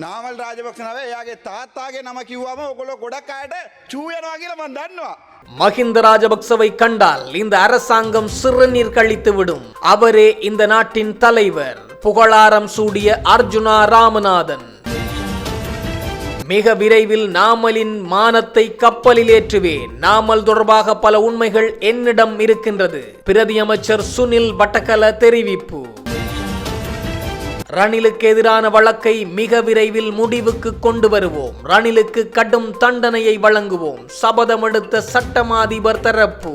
නාමල් රාජපක්ෂ එයාගේ තාත්තාගේ නම කිව්වම ඔයගොල්ලෝ ගොඩක් අයට චූ යනවා කියලා මම දන්නවා. மஹிந்த ராஜபக்சவை கண்டால் இந்த அரசாங்கம் சிறுநீர் கழித்துவிடும். அவரே இந்த நாட்டின் தலைவர். புகழாரம் சூடிய அர்ஜுனா ராமநாதன். மிக விரைவில் நாமலின் மானத்தை கப்பலில் ஏற்றுவேன். நாமல் தொடர்பாக பல உண்மைகள் என்னிடம் இருக்கின்றது. பிரதி அமைச்சர் சுனில் வட்டக்கல தெரிவிப்பு. ரணிலுக்கு எதிரான வழக்கை மிக விரைவில் முடிவுக்கு கொண்டு வருவோம். ரணிலுக்கு கடும் தண்டனையை வழங்குவோம். சபதம் எடுத்த சட்டமா அதிபர் தரப்பு.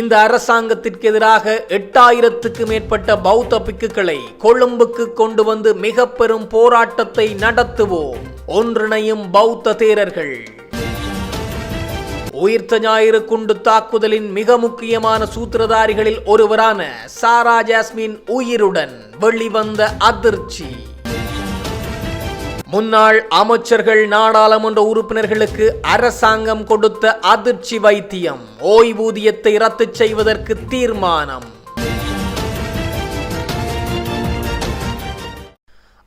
இந்த அரசாங்கத்திற்கு எதிராக 8000க்கு மேற்பட்ட பௌத்த பிக்குகளை கொழும்புக்கு கொண்டு வந்து மிக பெரும் போராட்டத்தை நடத்துவோம். ஒன்றிணையும் பௌத்த தேரர்கள். உயிர்த்த ஞாயிறு குண்டு தாக்குதலின் மிக முக்கியமான சூத்திரதாரிகளில் ஒருவரான சாரா ஜாஸ்மின் உயிருடன் வெளிவந்த அதிர்ச்சி. முன்னாள் அமைச்சர்கள் நாடாளுமன்ற உறுப்பினர்களுக்கு அரசாங்கம் கொடுத்த அதிர்ச்சி வைத்தியம். ஓய்வூதியத்தை ரத்து செய்வதற்கு தீர்மானம்.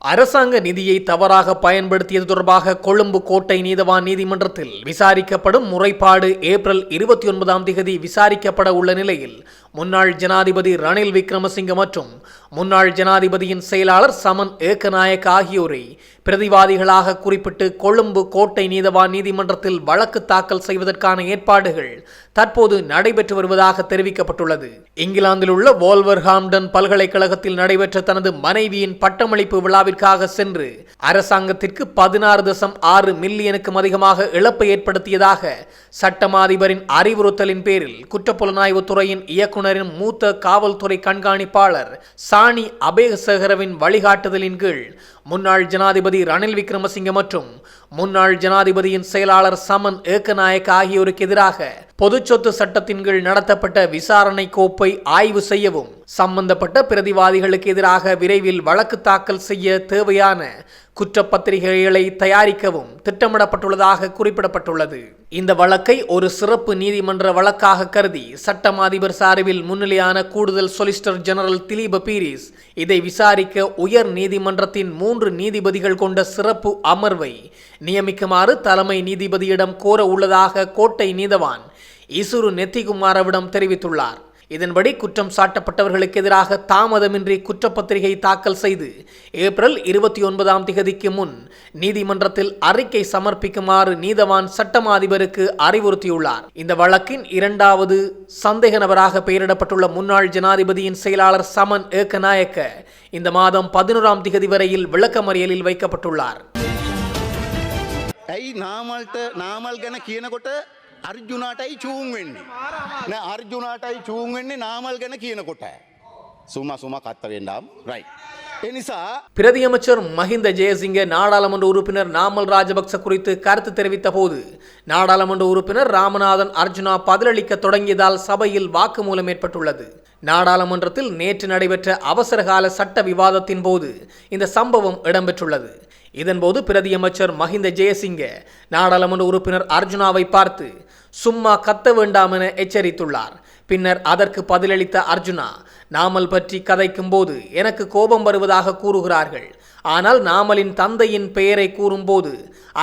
அரசாங்க நிதியை தவறாக பயன்படுத்தியது தொடர்பாக கொழும்பு கோட்டை நீதவான் நீதிமன்றத்தில் விசாரிக்கப்படும் முறைப்பாடு ஏப்ரல் 29 விசாரிக்கப்பட உள்ள நிலையில் முன்னாள் ஜனாதிபதி ரணில் விக்ரமசிங்க மற்றும் முன்னாள் ஜனாதிபதியின் செயலாளர் சமன் ஏக்கநாயக் ஆகியோரை பிரதிவாதிகளாக குறிப்பிட்டு கொழும்பு கோட்டை நீதவான் நீதிமன்றத்தில் வழக்கு தாக்கல் செய்வதற்கான ஏற்பாடுகள் தற்போது நடைபெற்று வருவதாக தெரிவிக்கப்பட்டுள்ளது. இங்கிலாந்தில் உள்ள வோல்வர்ஹாம்டன் பல்கலைக்கழகத்தில் நடைபெற்ற தனது மனைவியின் பட்டமளிப்பு விழாவிற்காக சென்று அரசாங்கத்திற்கு 16.6 மில்லியனுக்கும் அதிகமாக இழப்பை ஏற்படுத்தியதாக சட்டமாதிபரின் அறிவுறுத்தலின் பேரில் குற்றப்புலனாய்வு துறையின் இயக்குநரின் மூத்த காவல்துறை கண்காணிப்பாளர் சாணி அபேசகரவின் வழிகாட்டுதலின் கீழ் முன்னாள் ஜனாதிபதி ரணில் விக்ரமசிங்க மற்றும் முன்னாள் ஜனாதிபதியின் செயலாளர் சமன் ஏக்கநாயக் ஆகியோருக்கு எதிராக பொது சொத்து சட்டத்தின் கீழ் நடத்தப்பட்ட விசாரணை கோப்பை ஆய்வு செய்யவும் சம்பந்தப்பட்ட பிரதிவாதிகளுக்கு எதிராக விரைவில் வழக்கு தாக்கல் செய்ய தேவையான குற்றப்பத்திரிகைகளை தயாரிக்கவும் திட்டமிடப்பட்டுள்ளதாக குறிப்பிடப்பட்டுள்ளது. இந்த வழக்கை ஒரு சிறப்பு நீதிமன்ற வழக்காக கருதி சட்டம் அதிபர் சார்பில் முன்னிலையான கூடுதல் சொலிசிட்டர் ஜெனரல் திலீப பீரிஸ் இதை விசாரிக்க உயர் நீதிமன்றத்தின் 3 நீதிபதிகள் கொண்ட சிறப்பு அமர்வை நியமிக்குமாறு தலைமை நீதிபதியிடம் கோர உள்ளதாக கோட்டை நீதவான் இசுரு நெத்திகுமாரவிடம் தெரிவித்துள்ளார். இதன்படி குற்றம் சாட்டப்பட்டவர்களுக்கு எதிராக தாமதமின்றி குற்றப்பத்திரிகை தாக்கல் செய்து ஏப்ரல் 29 முன் நீதிமன்றத்தில் அறிக்கை சமர்ப்பிக்குமாறு நீதவான் சட்டமா அதிபருக்கு அறிவுறுத்தியுள்ளார். இந்த வழக்கின் 2வது சந்தேக நபராக பெயரிடப்பட்டுள்ள முன்னாள் ஜனாதிபதியின் செயலாளர் சமன் ஏக்கநாயக்க இந்த மாதம் 11 வரையில் விளக்கமறியலில் வைக்கப்பட்டுள்ளார். නාමල් ගැන කියනකොට අර්ජුනාටයි චූන් වෙන්නේ. නෑ අර්ජුනාටයි චූන් වෙන්නේ නාමල් ගැන කියනකොට. சும்மா கத்த வேண்டாம். ரைட். பிரதி அமைச்சர் மஹிந்த ஜெயசிங்க நாடாளுமன்ற உறுப்பினர் நாமல் ராஜபக்ச குறித்து கருத்து தெரிவித்த போது நாடாளுமன்ற உறுப்பினர் ராமநாதன் அர்ஜுனா பதிலளிக்க தொடங்கியதால் சபையில் வாக்குமூலம் ஏற்பட்டுள்ளது. நாடாளுமன்றத்தில் நேற்று நடைபெற்ற அவசரகால சட்ட விவாதத்தின் போது இந்த சம்பவம் இடம்பெற்றுள்ளது. இதன்போது பிரதி அமைச்சர் மஹிந்த ஜெயசிங்க நாடாளுமன்ற உறுப்பினர் அர்ஜுனாவை பார்த்து சும்மா கத்த வேண்டாம் என எச்சரித்துள்ளார். பின்னர் அதற்கு பதிலளித்த அர்ஜுனா, நாமல் பற்றி கதைக்கும் போது எனக்கு கோபம் வருவதாக கூறுகிறார்கள். ஆனால் நாமலின் தந்தையின் பெயரை கூறும்போது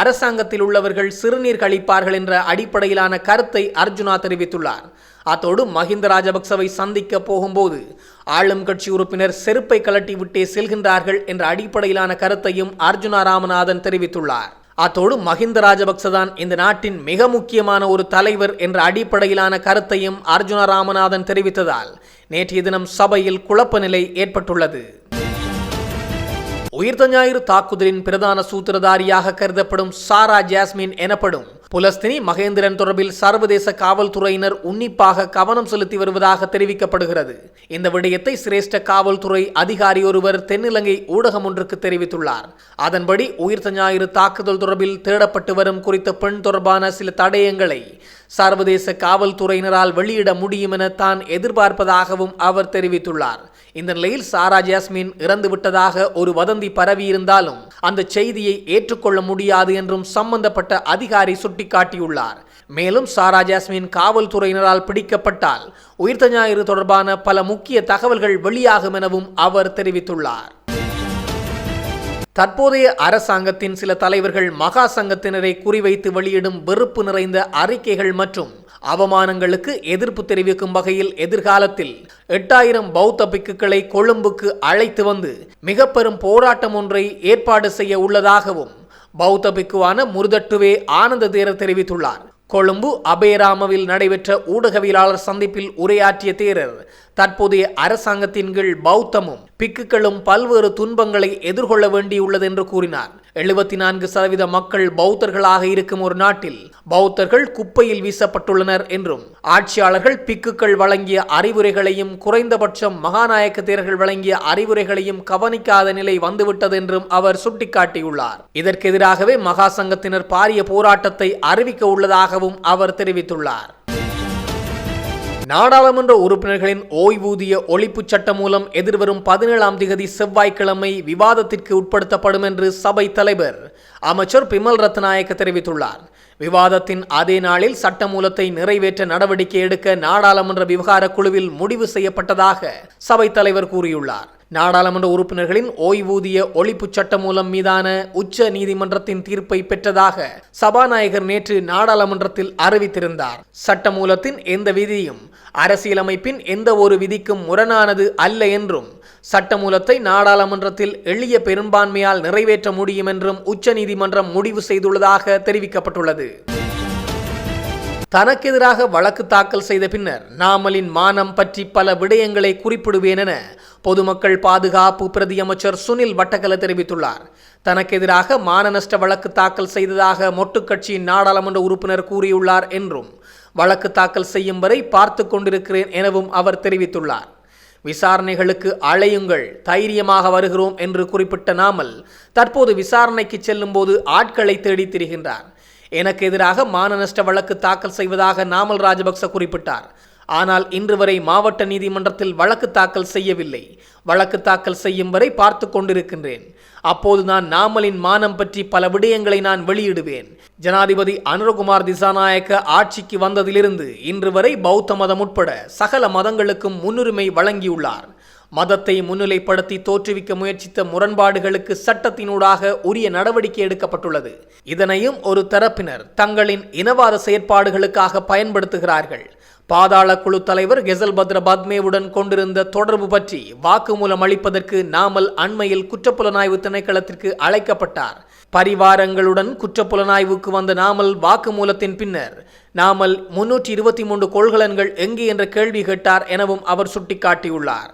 அரசாங்கத்தில் உள்ளவர்கள் சிறுநீர் கழிப்பார்கள் என்ற அடிப்படையிலான கருத்தை அர்ஜுனா தெரிவித்துள்ளார். அத்தோடு மஹிந்த ராஜபக்சவை சந்திக்க போகும்போது ஆளும் கட்சி உறுப்பினர் செருப்பை கலட்டி விட்டே செல்கின்றார்கள் என்ற அடிப்படையிலான கருத்தையும் அர்ஜுனா ராமநாதன் தெரிவித்துள்ளார். அத்தோடு மஹிந்த ராஜபக்சதான் இந்த நாட்டின் மிக முக்கியமான ஒரு தலைவர் என்ற அடிப்படையிலான கருத்தையும் அர்ஜுனா ராமநாதன் தெரிவித்ததால் நேற்றைய தினம் சபையில் குழப்ப நிலை ஏற்பட்டுள்ளது. உயிர்த்த ஞாயிறு தாக்குதலின் பிரதான சூத்திரதாரியாக கருதப்படும் சாரா ஜாஸ்மின் எனப்படும் புலஸ்தினி மகேந்திரன் தொடர்பில் சர்வதேச காவல்துறையினர் உன்னிப்பாக கவனம் செலுத்தி வருவதாக தெரிவிக்கப்படுகிறது. இந்த விடயத்தை சிரேஷ்ட காவல்துறை அதிகாரி ஒருவர் தென்னிலங்கை ஊடகம் ஒன்றுக்கு தெரிவித்துள்ளார். அதன்படி உயிர்த்த ஞாயிறு தாக்குதல் தொடர்பில் தேடப்பட்டு வரும் குறித்த பெண் தொடர்பான சில தடயங்களை சர்வதேச காவல்துறையினரால் வெளியிட முடியும் என தான் எதிர்பார்ப்பதாகவும் அவர் தெரிவித்துள்ளார். இந்த நிலையில் சாரா ஜாஸ்மின் இறந்துவிட்டதாக ஒரு வதந்தி பரவியிருந்தாலும் அந்த செய்தியை ஏற்றுக்கொள்ள முடியாது என்றும் சம்பந்தப்பட்ட அதிகாரி சுட்டிக்காட்டியுள்ளார். மேலும் சாரா ஜாஸ்மின் காவல்துறையினரால் பிடிக்கப்பட்டால் உயிர்த்த ஞாயிறு தொடர்பான பல முக்கிய தகவல்கள் வெளியாகும் எனவும் அவர் தெரிவித்துள்ளார். தற்போதைய அரசாங்கத்தின் சில தலைவர்கள் மகா சங்கத்தினரை குறிவைத்து வெளியிடும் வெறுப்பு நிறைந்த அறிக்கைகள் மற்றும் அவமானங்களுக்கு எதிர்ப்பு தெரிவிக்கும் வகையில் எதிர்காலத்தில் 8000 பௌத்த பிக்குகளை கொழும்புக்கு அழைத்து வந்து மிக பெரும் போராட்டம் ஒன்றை ஏற்பாடு செய்ய உள்ளதாகவும் பௌத்த பிக்குவான முருதட்டுவே ஆனந்த தேரர் தெரிவித்துள்ளார். கொழும்பு அபேராமவில் நடைபெற்ற ஊடகவியலாளர் சந்திப்பில் உரையாற்றிய தேரர் தற்போதைய அரசாங்கத்தின் கீழ் பௌத்தமும் பிக்குகளும் பல்வேறு துன்பங்களை எதிர்கொள்ள வேண்டியுள்ளது என்று கூறினார். 74% மக்கள் பௌத்தர்களாக இருக்கும் ஒரு நாட்டில் பௌத்தர்கள் குப்பையில் வீசப்பட்டுள்ளனர் என்றும் ஆட்சியாளர்கள் பிக்குகள் வழங்கிய அறிவுரைகளையும் குறைந்தபட்சம் மகாநாயக்க தேரர்கள் வழங்கிய அறிவுரைகளையும் கவனிக்காத நிலை வந்துவிட்டது என்றும் அவர் சுட்டிக்காட்டியுள்ளார். இதற்கெதிராகவே மகா சங்கத்தினர் பாரிய போராட்டத்தை அறிவிக்க உள்ளதாகவும் அவர் தெரிவித்துள்ளார். நாடாளுமன்ற உறுப்பினர்களின் ஓய்வூதிய ஒழிப்பு சட்டம் மூலம் எதிர்வரும் 17ஆம் திகதி செவ்வாய்க்கிழமை விவாதத்திற்கு உட்படுத்தப்படும் என்று சபை தலைவர் அமைச்சர் பிமல் ரத்நாயக்க தெரிவித்துள்ளார். விவாதத்தின் அதே நாளில் சட்டமூலத்தை நிறைவேற்ற நடவடிக்கை எடுக்க நாடாளுமன்ற விவகார குழுவில் முடிவு செய்யப்பட்டதாக சபை தலைவர் கூறியுள்ளார். நாடாளுமன்ற உறுப்பினர்களின் ஓய்வூதிய ஒழிப்பு சட்டமூலம் மீதான உச்ச நீதிமன்றத்தின் தீர்ப்பை பெற்றதாக சபாநாயகர் நேற்று நாடாளுமன்றத்தில் அறிவித்திருந்தார். சட்டமூலத்தின் எந்த விதியும் அரசியலமைப்பின் எந்த ஒரு விதிக்கும் முரணானது அல்ல என்றும் சட்டமூலத்தை நாடாளுமன்றத்தில் எளிய பெரும்பான்மையால் நிறைவேற்ற முடியும் என்றும் உச்ச நீதிமன்றம் முடிவு செய்துள்ளதாக தெரிவிக்கப்பட்டுள்ளது. தனக்கெதிராக வழக்கு தாக்கல் செய்த பின்னர் நாமலின் மானம் பற்றி பல விடயங்களை குறிப்பிடுவேன் என பொதுமக்கள் பாதுகாப்பு பிரதி அமைச்சர் சுனில் வட்டக்கல தெரிவித்துள்ளார். தனக்கெதிராக மான நஷ்ட வழக்கு தாக்கல் செய்ததாக மொட்டு கட்சியின் நாடாளுமன்ற உறுப்பினர் கூறியுள்ளார் என்றும் வழக்கு தாக்கல் செய்யும் வரை பார்த்து கொண்டிருக்கிறேன் எனவும் அவர் தெரிவித்துள்ளார். விசாரணைகளுக்கு அழையுங்கள், தைரியமாக வருகிறோம் என்று குறிப்பிட்ட நாமல் தற்போது விசாரணைக்கு செல்லும் போது ஆட்களை தேடி திரிகின்றார். எனக்கு எதிராக மான நஷ்ட வழக்கு தாக்கல் செய்வதாக நாமல் ராஜபக்ச குறிப்பிட்டார். ஆனால் இன்று வரை மாவட்ட நீதிமன்றத்தில் வழக்கு தாக்கல் செய்யவில்லை. வழக்கு தாக்கல் செய்யும் வரை பார்த்து கொண்டிருக்கின்றேன். அப்போது நான் நாமலின் மானம் பற்றி பல விடயங்களை நான் வெளியிடுவேன். ஜனாதிபதி அனுரகுமார் திசாநாயக்க ஆட்சிக்கு வந்ததிலிருந்து இன்று வரை பௌத்த மதம் உட்பட சகல மதங்களுக்கும் முன்னுரிமை வழங்கியுள்ளார். மதத்தை முன்னிலைப்படுத்தி தோற்றுவிக்க முயற்சித்த முரண்பாடுகளுக்கு சட்டத்தினூடாக உரிய நடவடிக்கை எடுக்கப்பட்டுள்ளது. இதனையும் ஒரு தரப்பினர் தங்களின் இனவாத செயற்பாடுகளுக்காக பயன்படுத்துகிறார்கள். பாதாள குழு தலைவர் கெசல் பத்ர பத்மேவுடன் கொண்டிருந்த தொடர்பு பற்றி வாக்குமூலம் அளிப்பதற்கு நாமல் அண்மையில் குற்றப்புலனாய்வு திணைக்களத்திற்கு அழைக்கப்பட்டார். பரிவாரங்களுடன் குற்றப்புலனாய்வுக்கு வந்த நாமல் வாக்குமூலத்தின் பின்னர் நாமல் 323 கொள்கலன்கள் எங்கே என்ற கேள்வி கேட்டார் எனவும் அவர் சுட்டிக்காட்டியுள்ளார்.